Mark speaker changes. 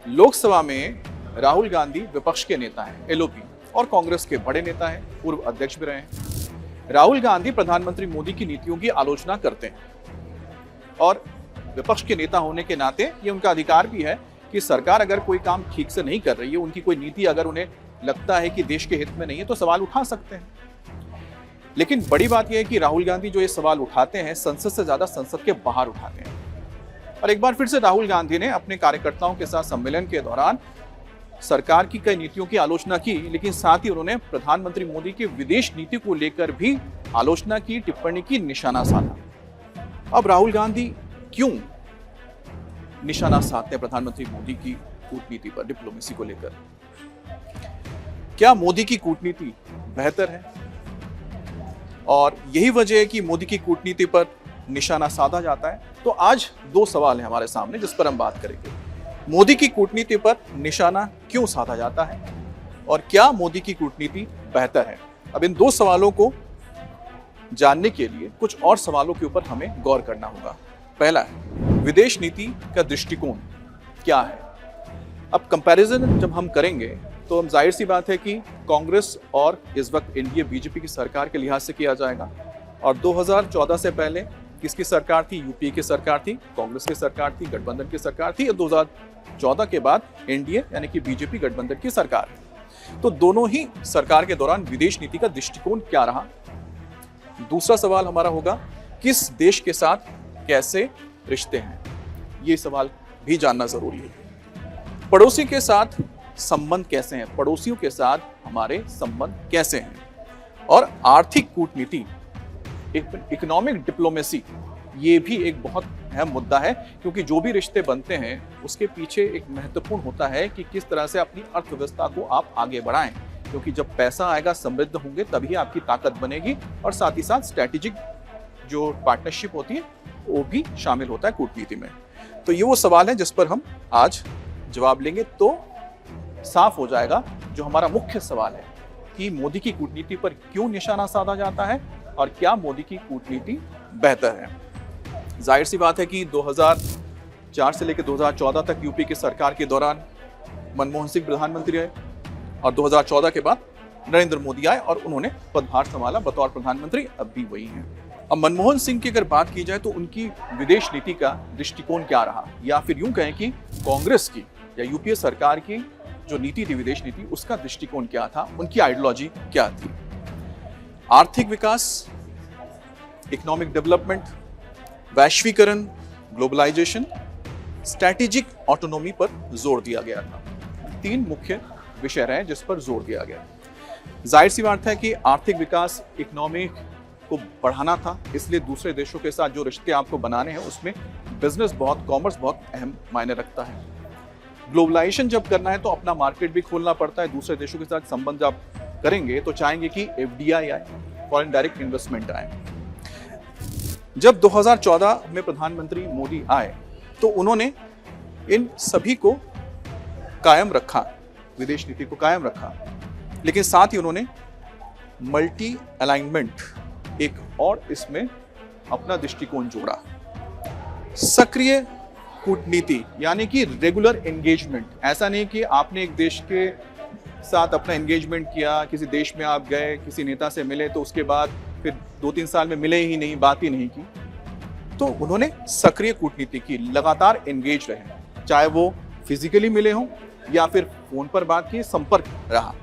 Speaker 1: लोकसभा में राहुल गांधी विपक्ष के नेता हैं, एलओपी, और कांग्रेस के बड़े नेता हैं, पूर्व अध्यक्ष भी रहे हैं। राहुल गांधी प्रधानमंत्री मोदी की नीतियों की आलोचना करते हैं और विपक्ष के नेता होने के नाते ये उनका अधिकार भी है कि सरकार अगर कोई काम ठीक से नहीं कर रही है, उनकी कोई नीति अगर उन्हें लगता है कि देश के हित में नहीं है, तो सवाल उठा सकते हैं। लेकिन बड़ी बात यह है कि राहुल गांधी जो ये सवाल उठाते हैं, संसद से ज्यादा संसद के बाहर उठाते हैं। और एक बार फिर से राहुल गांधी ने अपने कार्यकर्ताओं के साथ सम्मेलन के दौरान सरकार की कई नीतियों की आलोचना की, लेकिन साथ ही उन्होंने प्रधानमंत्री मोदी की विदेश नीति को लेकर भी आलोचना की, टिप्पणी की, निशाना साधा। अब राहुल गांधी क्यों निशाना साधते हैं प्रधानमंत्री मोदी की कूटनीति पर, डिप्लोमेसी को लेकर? क्या मोदी की कूटनीति बेहतर है? और यही वजह है कि मोदी की कूटनीति पर निशाना साधा जाता है। तो आज दो सवाल हैं हमारे सामने जिस पर हम बात करेंगे। मोदी की कूटनीति पर निशाना क्यों साधा जाता है और क्या मोदी की कूटनीति बेहतर है? अब इन दो सवालों को जानने के लिए कुछ और सवालों के ऊपर हमें गौर करना होगा। पहला है, विदेश नीति का दृष्टिकोण क्या है? अब कंपैरिजन जब हम करेंगे तो हम जाहिर सी बात है कि कांग्रेस और इस वक्त एनडीए बीजेपी की सरकार के लिहाज से किया जाएगा। और 2014 से पहले किसकी सरकार थी? यूपीए की सरकार थी, कांग्रेस की सरकार थी, गठबंधन की सरकार थी। और 2014 के बाद एनडीए यानी कि बीजेपी गठबंधन की सरकार है। तो दोनों ही सरकार के दौरान विदेश नीति का दृष्टिकोण क्या रहा? दूसरा सवाल हमारा होगा, किस देश के साथ कैसे रिश्ते हैं? ये सवाल भी जानना जरूरी है। पड़ोसी के साथ संबंध कैसे हैं? पड़ोसियों के साथ हमारे संबंध कैसे हैं? और आर्थिक कूटनीति, इकोनॉमिक डिप्लोमेसी, ये भी एक बहुत अहम मुद्दा है, क्योंकि जो भी रिश्ते बनते हैं उसके पीछे एक महत्वपूर्ण होता है कि किस तरह से अपनी अर्थव्यवस्था को आप आगे बढ़ाएं, क्योंकि जब पैसा आएगा, समृद्ध होंगे, तभी आपकी ताकत बनेगी। और साथ ही साथ स्ट्रैटेजिक जो पार्टनरशिप होती है वो भी शामिल होता है कूटनीति में। तो ये वो सवाल है जिस पर हम आज जवाब लेंगे, तो साफ हो जाएगा जो हमारा मुख्य सवाल है कि मोदी की कूटनीति पर क्यों निशाना साधा जाता है और क्या मोदी की कूटनीति बेहतर है। जाहिर सी बात है कि 2004 से लेकर 2014 तक यूपी की सरकार के दौरान मनमोहन सिंह प्रधानमंत्री रहे और 2014 के बाद नरेंद्र मोदी आए और उन्होंने पदभार संभाला बतौर प्रधानमंत्री, अब भी वही हैं। अब मनमोहन सिंह की अगर बात की जाए तो उनकी विदेश नीति का दृष्टिकोण क्या रहा, या फिर यूं कहें कि कांग्रेस की या यूपीए सरकार की जो नीति थी, विदेश नीति, उसका दृष्टिकोण क्या था, उनकी आइडियोलॉजी क्या थी? आर्थिक विकास, इकोनॉमिक डेवलपमेंट, वैश्वीकरण, ग्लोबलाइजेशन, स्ट्रैटेजिक ऑटोनॉमी पर जोर दिया गया था। तीन मुख्य विषय रहे जिस पर जोर दिया गया। जाहिर सी बात है कि आर्थिक विकास, इकोनॉमी को बढ़ाना था, इसलिए दूसरे देशों के साथ जो रिश्ते आपको बनाने हैं उसमें बिजनेस बहुत, कॉमर्स बहुत अहम मायने रखता है। ग्लोबलाइजेशन जब करना है तो अपना मार्केट भी खोलना पड़ता है। दूसरे देशों के साथ संबंध जब करेंगे तो चाहेंगे कि एफडीआई आए, फॉरेन डायरेक्ट इन्वेस्टमेंट आए। जब 2014 में प्रधानमंत्री मोदी आए तो उन्होंने इन सभी को कायम रखा, विदेश नीति को कायम रखा, लेकिन साथ ही उन्होंने मल्टी अलाइनमेंट, एक और इसमें अपना दृष्टिकोण जोड़ा। सक्रिय कूटनीति यानी कि रेगुलर एंगेजमेंट। ऐसा नहीं कि आपने एक देश के साथ अपना एंगेजमेंट किया, किसी देश में आप गए, किसी नेता से मिले, तो उसके बाद फिर 2-3 साल में मिले ही नहीं, बात ही नहीं की। तो उन्होंने सक्रिय कूटनीति की, लगातार एंगेज रहे, चाहे वो फिजिकली मिले हों या फिर फोन पर बात की, संपर्क रहा।